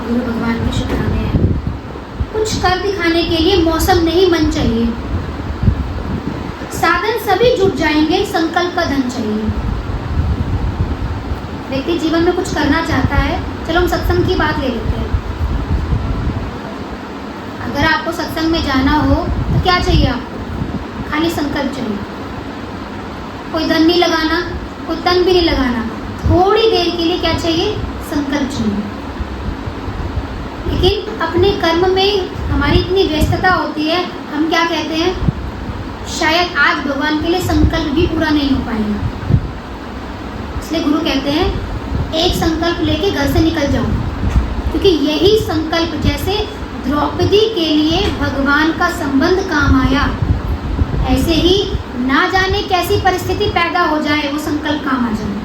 गुरु भगवान के शुक्राने हैं। कुछ कर दिखाने के लिए मौसम नहीं मन चाहिए, साधन सभी जुट जाएंगे, संकल्प का धन चाहिए। व्यक्ति जीवन में कुछ करना चाहता है, चलो हम सत्संग की बात ले लेते हैं। अगर आपको सत्संग में जाना हो तो क्या चाहिए आपको? खाली संकल्प चाहिए। कोई धन नहीं लगाना, कोई तन भी नहीं लगाना, थोड़ी देर के लिए क्या चाहिए? संकल्प चाहिए। लेकिन अपने कर्म में हमारी इतनी व्यस्तता होती है, हम क्या कहते हैं, शायद आज भगवान के लिए संकल्प भी पूरा नहीं हो पाएगा। इसलिए गुरु कहते हैं एक संकल्प लेके घर से निकल जाओ, क्योंकि यही संकल्प जैसे द्रौपदी के लिए भगवान का संबंध काम आया, ऐसे ही ना जाने कैसी परिस्थिति पैदा हो जाए वो संकल्प काम आ जाए।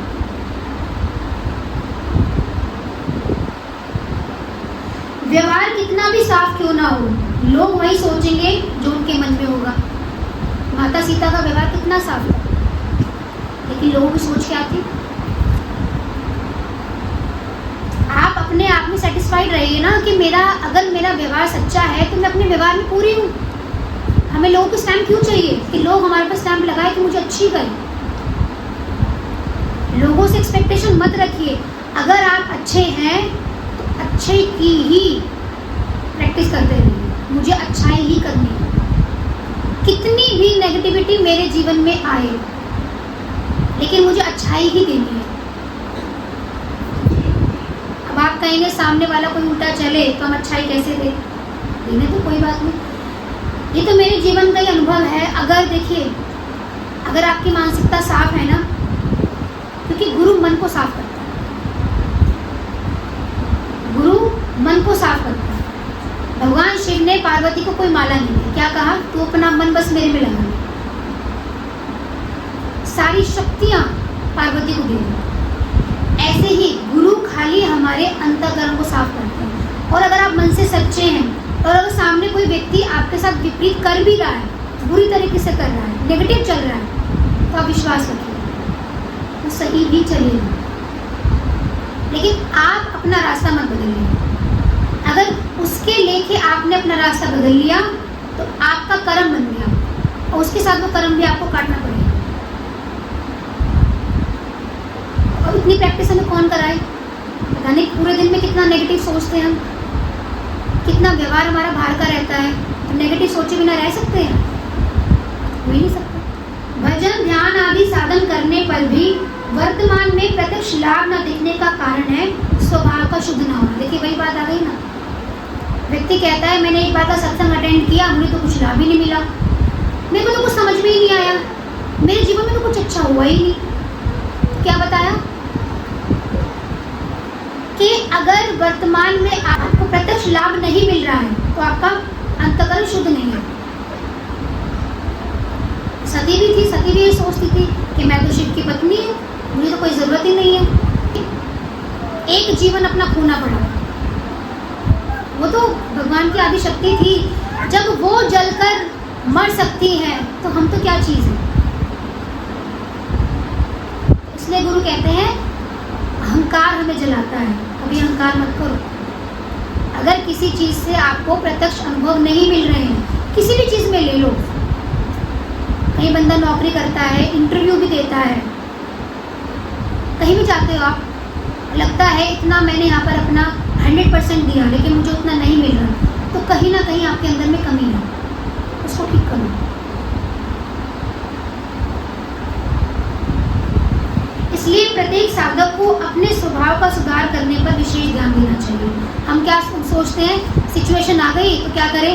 व्यवहार कितना भी साफ क्यों ना हो, लोग वही सोचेंगे जो उनके मन में होगा। माता सीता का व्यवहार कितना साफ है, लेकिन लोगों की सोच क्या थी? आप अपने आप में सेटिस्फाइड रहिए ना कि अगर मेरा व्यवहार सच्चा है तो मैं अपने व्यवहार में पूरी हूँ। हमें लोगों को स्टैम्प क्यों चाहिए कि लोग हमारे पास स्टैम्प लगाए कि मुझे अच्छी करें? लोगों से एक्सपेक्टेशन मत रखिए। अगर आप अच्छे हैं तो अच्छे की ही प्रैक्टिस करते रहिए। मुझे अच्छाई ही करनी है, कितनी भी नेगेटिविटी मेरे जीवन में आए, लेकिन मुझे अच्छाई ही देनी है। अब आप कहेंगे सामने वाला कोई उल्टा चले तो हम अच्छाई कैसे देने तो कोई बात नहीं, ये तो मेरे जीवन का ही अनुभव है। अगर देखिए, अगर आपकी मानसिकता साफ है ना, क्योंकि गुरु मन को साफ करता है, गुरु मन को साफ करता है। भगवान शिव ने पार्वती को कोई माला नहीं दी, क्या कहा? तू अपना मन बस मेरे में लगा, सारी शक्तियां पार्वती को दे दी। ऐसे ही गुरु खाली हमारे अंतःकरण को साफ करते हैं। और अगर आप मन से सच्चे हैं और अगर सामने कोई व्यक्ति आपके साथ विपरीत कर भी रहा है, बुरी तरीके से कर रहा है, नेगेटिव चल रहा है, तो आप विश्वास रखिए वो सही भी चलेगा, लेकिन आप अपना रास्ता मत बदलिए। अगर उसके लेके आपने अपना रास्ता बदल लिया तो आपका कर्म बन गया और उसके साथ वो कर्म भी आपको काटना पड़ेगा। और इतनी प्रैक्टिस हमें कौन कराए? पता नहीं पूरे दिन में कितना नेगेटिव सोचते हैं हम, कितना व्यवहार हमारा बाहर का रहता है। तो नेगेटिव सोचे बिना रह सकते हैं? हो ही नहीं सकता। भजन ध्यान आदि साधन करने पर भी वर्तमान में प्रत्यक्ष लाभ न दिखने का कारण है स्वभाव का शुद्ध न होना। देखिए वही बात आ गई ना, व्यक्ति कहता है मैंने एक बार का सत्संग अटेंड किया, मुझे तो कुछ लाभ ही नहीं मिला, मेरे को तो कुछ समझ में ही नहीं आया, मेरे जीवन में तो कुछ अच्छा हुआ ही नहीं। क्या बताया कि अगर वर्तमान में आपको प्रत्यक्ष लाभ नहीं मिल रहा है तो आपका अंतःकरण शुद्ध नहीं है। सती भी थी, सती भी ये सोचती थी कि मैं तो शिव की पत्नी हूँ, मुझे तो कोई जरूरत ही नहीं है। एक जीवन अपना खोना पड़ा, वो तो भगवान की आदि शक्ति थी, जब वो जलकर मर सकती है तो हम तो क्या चीज है। इसलिए गुरु कहते हैं अहंकार हमें जलाता है, कभी अहंकार मत करो। अगर किसी चीज से आपको प्रत्यक्ष अनुभव नहीं मिल रहे हैं, किसी भी चीज में ले लो, कहीं बंदा नौकरी करता है, इंटरव्यू भी देता है, कहीं भी जाते हो आप, लगता है इतना मैंने यहाँ पर अपना 100% दिया लेकिन मुझे उतना नहीं मिल रहा, तो कहीं ना कहीं आपके अंदर में कमी है, उसको ठीक करो। इसलिए प्रत्येक साधक को अपने स्वभाव का सुधार करने पर विशेष ध्यान देना चाहिए। हम क्या सोचते हैं, सिचुएशन आ गई तो क्या करें,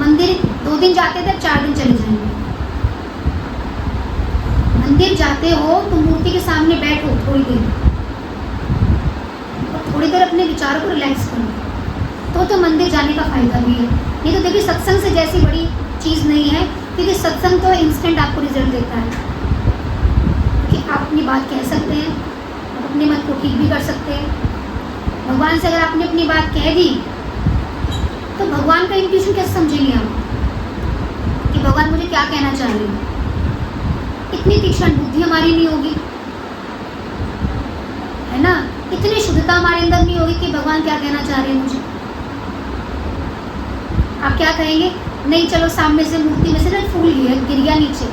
मंदिर 2 दिन जाते थे 4 दिन चले जाएंगे। मंदिर जाते हो तो मूर्ति के सामने बैठो थोड़ी देर, और थोड़ी देर अपने विचारों को रिलैक्स करो, तो मंदिर जाने का फायदा भी है। नहीं तो देखिए सत्संग से जैसी बड़ी चीज़ नहीं है, क्योंकि सत्संग तो इंस्टेंट आपको रिजल्ट देता है कि आप अपनी बात कह सकते हैं, आप अपने मन को ठीक भी कर सकते हैं। भगवान से अगर आपने अपनी बात कह दी तो भगवान का इंट्यूशन कैसे समझेंगे आप कि भगवान मुझे क्या कहना चाह रहे हैं। इतनी तीक्ष्ण बुद्धि हमारी नहीं होगी, है ना। इतनी शुद्धता हमारे अंदर नहीं होगी कि भगवान क्या कहना चाह रहे हैं मुझे। आप क्या कहेंगे, नहीं चलो सामने से मूर्ति में से ना फूल गिर गया नीचे,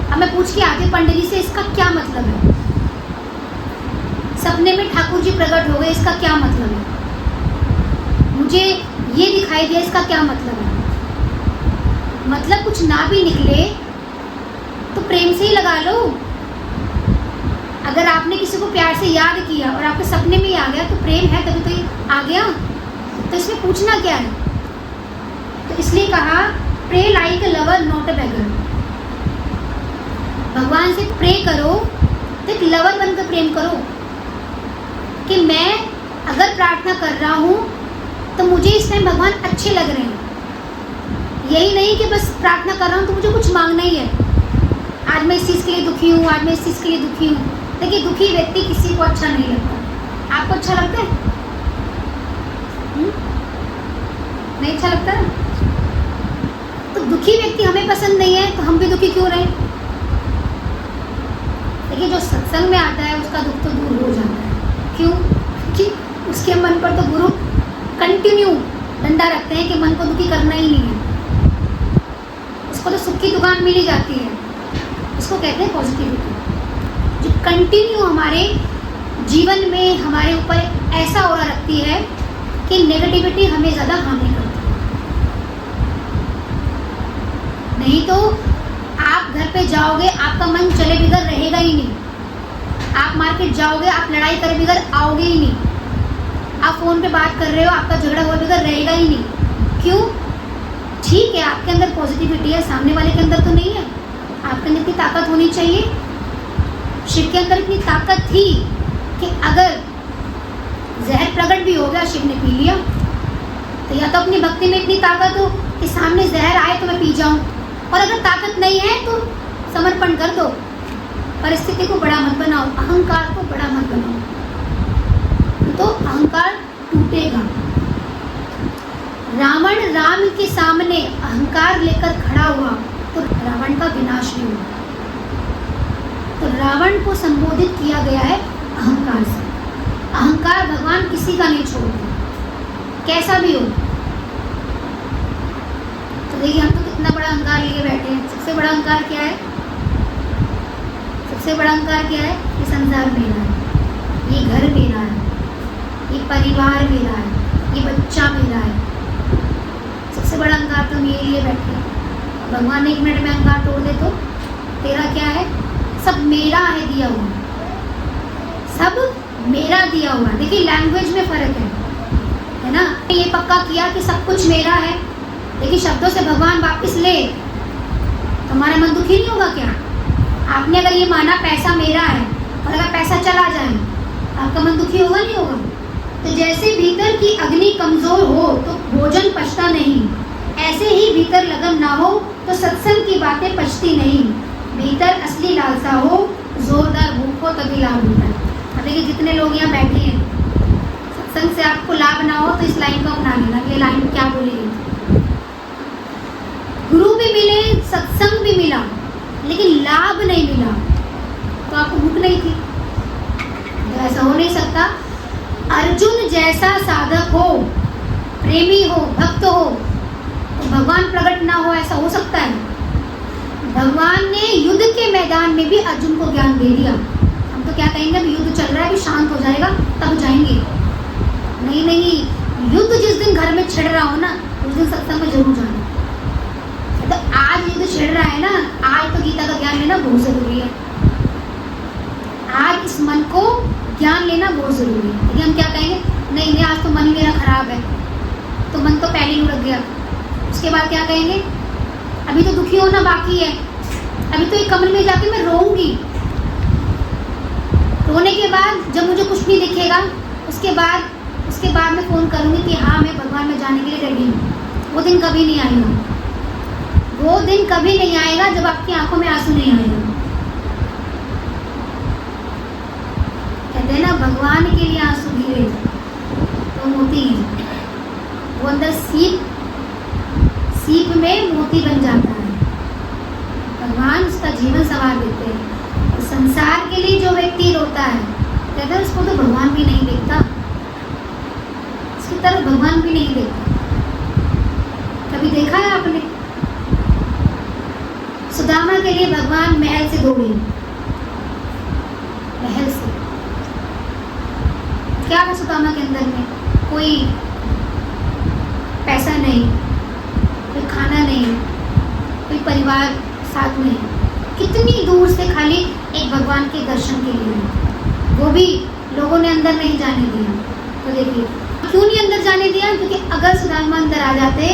अब मैं पूछ के आगे पंडित जी से इसका क्या मतलब है, सपने में ठाकुर जी प्रकट हो गए, इसका क्या मतलब है, मुझे ये दिखाई दिया, इसका क्या मतलब है। मतलब कुछ ना भी निकले तो प्रेम से ही लगा लो। अगर आपने किसी को प्यार से याद किया और आपके सपने में ही आ गया तो प्रेम है, तभी तो ये आ गया, तो इसमें पूछना क्या है। तो इसलिए कहा pray like a lover not a beggar. भगवान से प्रे करो तो एक लवर बनकर प्रेम करो कि मैं अगर प्रार्थना कर रहा हूँ तो मुझे इस टाइम भगवान अच्छे लग रहे हैं। यही नहीं कि बस प्रार्थना कर रहा हूँ तो मुझे कुछ मांगना ही है, आज मैं इस चीज़ के लिए दुखी हूँ, आज मैं इस चीज़ के लिए दुखी हूँ। देखिए दुखी व्यक्ति किसी को अच्छा नहीं लगता। आपको अच्छा लगता है? नहीं अच्छा लगता है? तो दुखी व्यक्ति हमें पसंद नहीं है तो हम भी दुखी क्यों रहे। देखिए जो सत्संग में आता है उसका दुख तो दूर हो जाता है। क्यों? कि उसके मन पर तो गुरु कंटिन्यू डंडा रखते हैं कि मन को दुखी करना ही नहीं है। उसको तो सुख की दुकान मिल ही जाती है। इसको कहते हैं पॉजिटिविटी, जो कंटिन्यू हमारे जीवन में हमारे ऊपर ऐसा ऑरा रखती है कि नेगेटिविटी हमें ज़्यादा हार्म नहीं करती। नहीं तो आप घर पे जाओगे, आपका मन चले बिगड़ रहेगा ही नहीं। आप मार्केट जाओगे, आप लड़ाई करे बिगड़ आओगे ही नहीं। आप फ़ोन पे बात कर रहे हो, आपका झगड़ा हुआ बिगड़ रहेगा ही नहीं। क्यों? ठीक है आपके अंदर पॉजिटिविटी है, सामने वाले के अंदर तो नहीं है। आपके अंदर इतनी ताकत होनी चाहिए। शिव के अंदर इतनी ताकत थी कि अगर जहर प्रकट भी हो गया, शिव ने पी लिया। तो या तो अपनी भक्ति में इतनी ताकत हो कि सामने जहर आए तो मैं पी जाऊं, और अगर ताकत नहीं है तो समर्पण कर दो। परिस्थिति को बड़ा मत बनाओ, अहंकार को बड़ा मत बनाओ, तो अहंकार टूटेगा। रावण राम के सामने अहंकार लेकर खड़ा हुआ तो रावण का विनाश नहीं हुआ। तो रावण को संबोधित किया गया है अहंकार से। अहंकार भगवान किसी का नहीं छोड़ते, कैसा भी हो। तो देखिए हम तो कितना बड़ा अहंकार लिए बैठे हैं। सबसे बड़ा अहंकार क्या है? सबसे बड़ा अहंकार क्या है? ये संसार मेरा है, ये घर मेरा है, ये परिवार मेरा है, ये बच्चा मेरा है। सबसे बड़ा अहंकार तो हम ये लिए बैठे हैं। भगवान ने 1 मिनट में अहंकार तोड़ दे तो तेरा क्या है? सब मेरा है दिया हुआ, सब मेरा दिया हुआ। देखिए लैंग्वेज में फ़र्क है ना। ये पक्का किया कि सब कुछ मेरा है, लेकिन शब्दों से भगवान वापस ले तो हमारा मन दुखी नहीं होगा क्या? आपने अगर ये माना पैसा मेरा है और अगर पैसा चला जाए आपका मन दुखी होगा नहीं होगा? तो जैसे भीतर की अग्नि कमज़ोर हो तो भोजन पचता नहीं, ऐसे ही भीतर लगन ना हो तो सत्संग की बातें पचती नहीं। भीतर असली लालसा हो, जोरदार भूख हो तभी लाभ होता है। देखिए जितने लोग यहाँ बैठे हैं, सत्संग से आपको लाभ ना हो तो इस लाइन को अपना लेना। ये लाइन क्या बोलेगी? गुरु भी मिले, सत्संग भी मिला, लेकिन लाभ नहीं मिला तो आपको भूख नहीं थी। तो ऐसा हो नहीं सकता। अर्जुन जैसा साधक हो, प्रेमी हो, भक्त हो, तो भगवान प्रकट ना हो ऐसा हो सकता है? भगवान ने युद्ध के मैदान में भी अर्जुन को ज्ञान दे दिया। हम तो क्या कहेंगे अभी युद्ध चल रहा है, अभी शांत हो जाएगा तब जाएंगे। नहीं नहीं, युद्ध जिस दिन घर में छिड़ रहा हो ना उस दिन सत्संग में जरूर जाना। तो आज युद्ध छिड़ रहा है ना, आज तो गीता का ज्ञान लेना बहुत जरूरी है। आज इस मन को ज्ञान लेना बहुत ज़रूरी है। लेकिन हम क्या कहेंगे, नहीं नहीं आज तो मन मेरा खराब है, तो मन तो पहले ही लग गया। उसके बाद क्या कहेंगे, अभी तो दुखी होना बाकी है, अभी तो एक कमरे में जाके मैं रोऊंगी। रोने के बाद जब मुझे कुछ नहीं दिखेगा उसके बाद मैं फ़ोन करूँगी कि हाँ मैं भगवान में जाने के लिए रेडी हूँ। वो दिन कभी नहीं आएगा। वो दिन कभी नहीं आएगा जब आपकी आंखों में आंसू नहीं आएगा। कहते हैं ना भगवान के लिए आंसू गिरे तो मोती गिरे। वो अंदर सीप में मोती बन जाता है। भगवान उसका जीवन संवार देते हैं। तो संसार के लिए जो व्यक्ति रोता है, कहते हैं उसको तो भगवान भी नहीं देखता, उसकी तरफ भगवान भी नहीं देखता। कभी देखा है आपने? सुदामा के लिए भगवान महल से दौड़े, महल से। क्या था सुदामा के अंदर में? कोई पैसा नहीं, कोई खाना नहीं, कोई परिवार साथ में, कितनी दूर से खाली एक भगवान के दर्शन के लिए, वो भी लोगों ने अंदर नहीं जाने दिया। तो देखिए क्यों नहीं अंदर जाने दिया? क्योंकि अगर सुदामा अंदर आ जाते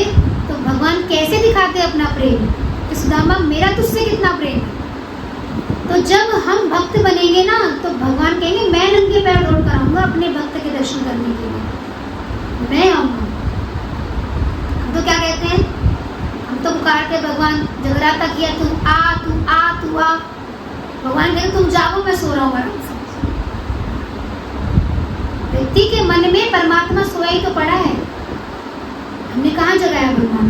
तो भगवान कैसे दिखाते अपना प्रेम कि सुदामा मेरा तुझसे कितना प्रेम। तो जब हम भक्त बनेंगे ना तो भगवान कहेंगे मैं नंगे पैर दौड़ कर आऊंगा अपने भक्त के दर्शन करने के लिए, मैं आऊंगा। हम तो क्या कहते हैं? हम तो पुकारते भगवान जगराता किया, तू आ तू आ तू आ। भगवान कहते तुम जाओ, मैं सो रहा हूँ आराम से। व्यक्ति के मन में परमात्मा सोया ही तो पड़ा है, हमने कहाँ जगाया भगवान?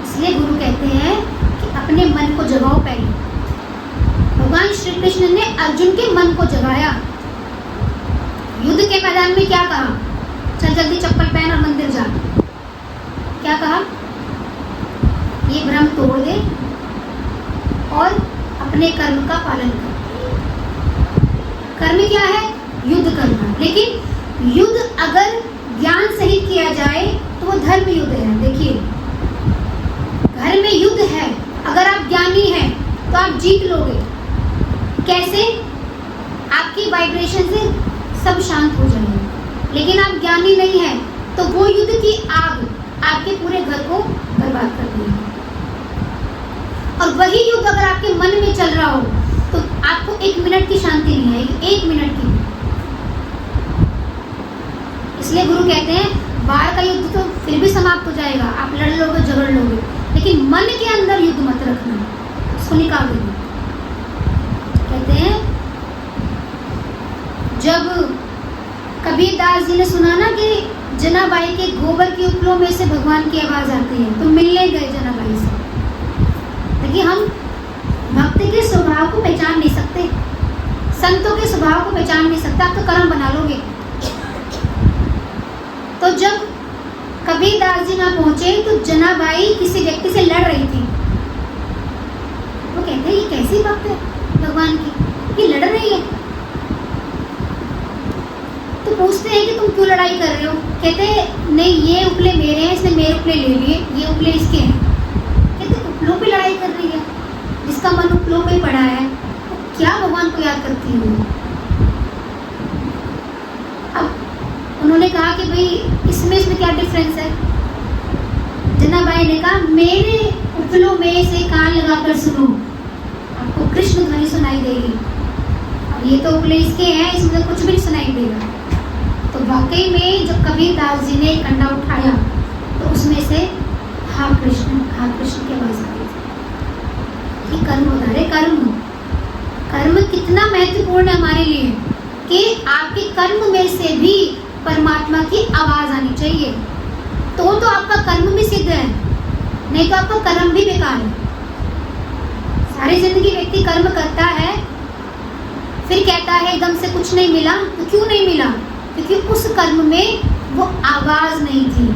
इसलिए गुरु कहते हैं कि अपने मन को जगाओ पहले। भगवान श्री कृष्ण ने अर्जुन के मन को जगाया। युद्ध के मैदान में क्या कहा? चल जल्दी चप्पल पहन और मंदिर जा। क्या कहा? ये भ्रम तोड़ दे और अपने कर्म का पालन कर। कर्म क्या है? युद्ध करना। लेकिन युद्ध अगर ज्ञान सहित किया जाए तो वो धर्म युद्ध है। देखिए घर में युद्ध है, अगर आप ज्ञानी हैं तो आप जीत लोगे। कैसे? आपकी वाइब्रेशन से सब शांत हो जाएगा। लेकिन आप ज्ञानी नहीं हैं तो वो युद्ध की आग आपके पूरे घर को बर्बाद कर देगी। और वही युद्ध अगर आपके मन में चल रहा हो तो आपको 1 मिनट की शांति नहीं आएगी, 1 मिनट की। इसलिए गुरु कहते हैं बाहर का युद्ध तो फिर भी समाप्त हो जाएगा, आप लड़ लोगे झगड़ लोगे, लेकिन मन के अंदर युद्ध मत रखना, उसको निकाल देना। कहते हैं जब कबीरदास जी ने सुना ना कि जनाबाई के गोबर के उपलों में से भगवान की आवाज आती है तो मिलने गए जनाबाई से। देखिए हम भक्त के स्वभाव को पहचान नहीं सकते, संतों के स्वभाव को पहचान नहीं सकते, आप तो कर्म बना लोगे। तो जब कबीरदास जी ना पहुंचे तो जनाबाई किसी व्यक्ति से लड़ रही थी। वो कहते हैं ये कैसी भक्त है भगवान की, ये लड़ रही है। तो पूछते हैं कि तुम क्यों लड़ाई कर रहे हो? कहते नहीं ये उपले मेरे हैं, इसने मेरे उपले ले लिए, ये उपले इसके हैं। कहते उपलों पे लड़ाई कर रही है, जिसका मन उपलों पे पड़ा है तो क्या भगवान को याद करती हूँ। अब उन्होंने कहा कि भाई इसमें क्या डिफरेंस है? जनाबाई ने कहा मेरे उपलों में से कान लगाकर सुनो, आपको कृष्ण ध्वनि सुनाई देगी। अब ये तो उपले इसके हैं, इसमें तो कुछ भी नहीं सुनाई देगा। तो वाकई में जब कबीरदास जी ने कंडा उठाया तो उसमें से हा कृष्ण की आवाज आ रही थी। कर्म होता है, कर्म कितना महत्वपूर्ण है हमारे लिए कि आपके कर्म में से भी परमात्मा की आवाज आनी चाहिए। तो आपका कर्म भी सिद्ध है, नहीं तो आपका कर्म भी बेकार है। सारी जिंदगी व्यक्ति कर्म करता है, फिर कहता है एकदम से कुछ नहीं मिला। तो क्यों नहीं मिला? क्योंकि उस कर्म में वो आवाज नहीं थी।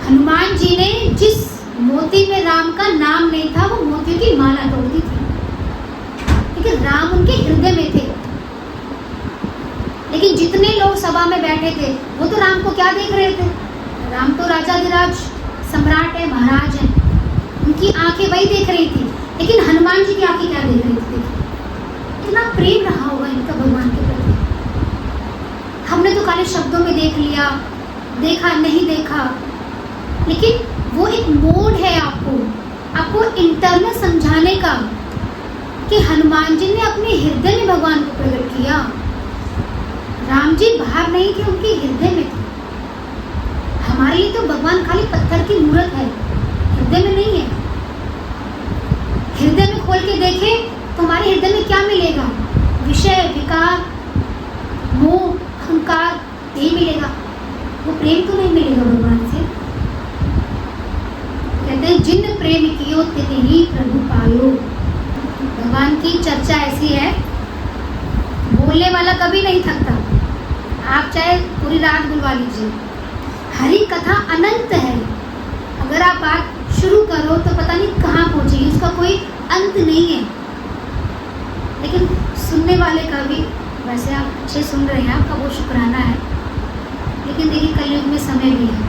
हनुमान जी ने जिस मोती में राम का नाम नहीं था वो मोतियों की माला तोड़ दी थी, क्योंकि राम उनके हृदय में थे। लेकिन जितने लोग सभा में बैठे थे वो तो राम को क्या देख रहे थे? राम तो राजाधिराज सम्राट है, महाराज है, उनकी आंखें वही देख रही थी। लेकिन हनुमान जी की आंखें क्या देख रही थी? कितना प्रेम रहा होगा इनका भगवान के प्रति। हमने तो खाली शब्दों में देख लिया, देखा नहीं देखा, लेकिन वो एक मोड है आपको इंटरनल समझाने का कि हनुमान जी ने अपने हृदय में भगवान को प्रकट किया। राम जी बाहर नहीं थे, उनके हृदय में थे। हमारे लिए तो भगवान खाली पत्थर की मूर्त है, हृदय में नहीं है। हृदय में खोल के देखें तो हमारे हृदय में क्या मिलेगा? विषय, विकार, मोह, अहंकार, यही मिलेगा। वो प्रेम तो नहीं मिलेगा भगवान से। कहते हैं जिन प्रेम कियो तिन ही प्रभु पायो। भगवान की की चर्चा ऐसी है, बोलने वाला कभी नहीं थकता। आप चाहे पूरी रात बुलवा लीजिए। हरि कथा अनंत है। अगर आप बात शुरू करो तो पता नहीं कहाँ पहुँचेगी, उसका कोई अंत नहीं है। लेकिन सुनने वाले का भी, वैसे आप अच्छे सुन रहे हैं, आपका बहुत शुक्राना है। लेकिन देखिए कलयुग में समय भी है,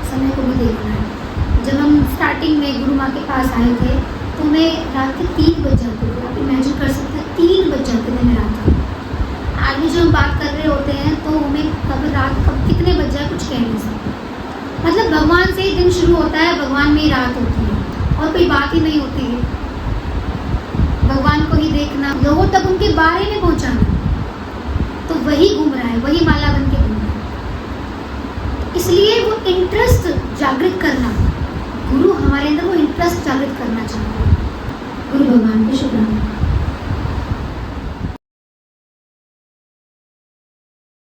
समय को भी देखना है। जब हम स्टार्टिंग में गुरु माँ के पास आए थे तो हमें रात के 3 बज जाते थे। आप इमेजिन कर सकते हैं, 3 बज जाते थे हमें रात को। आज भी जो हम बात कर रहे होते हैं तो हमें कब रात कब कितने बज जाए कुछ कह नहीं सकते। मतलब भगवान से ही दिन शुरू होता है, भगवान में ही रात होती है और कोई बात ही नहीं होती है। भगवान को ही देखना, लोगों तक उनके बारे में पहुंचाना, तो वही घूम रहा है, वही माला बन के घूम रहा है। इसलिए वो इंटरेस्ट जागृत करना, गुरु हमारे अंदर वो इंटरेस्ट जागृत करना चाहते हैं। गुरु भगवान के शुक्राना।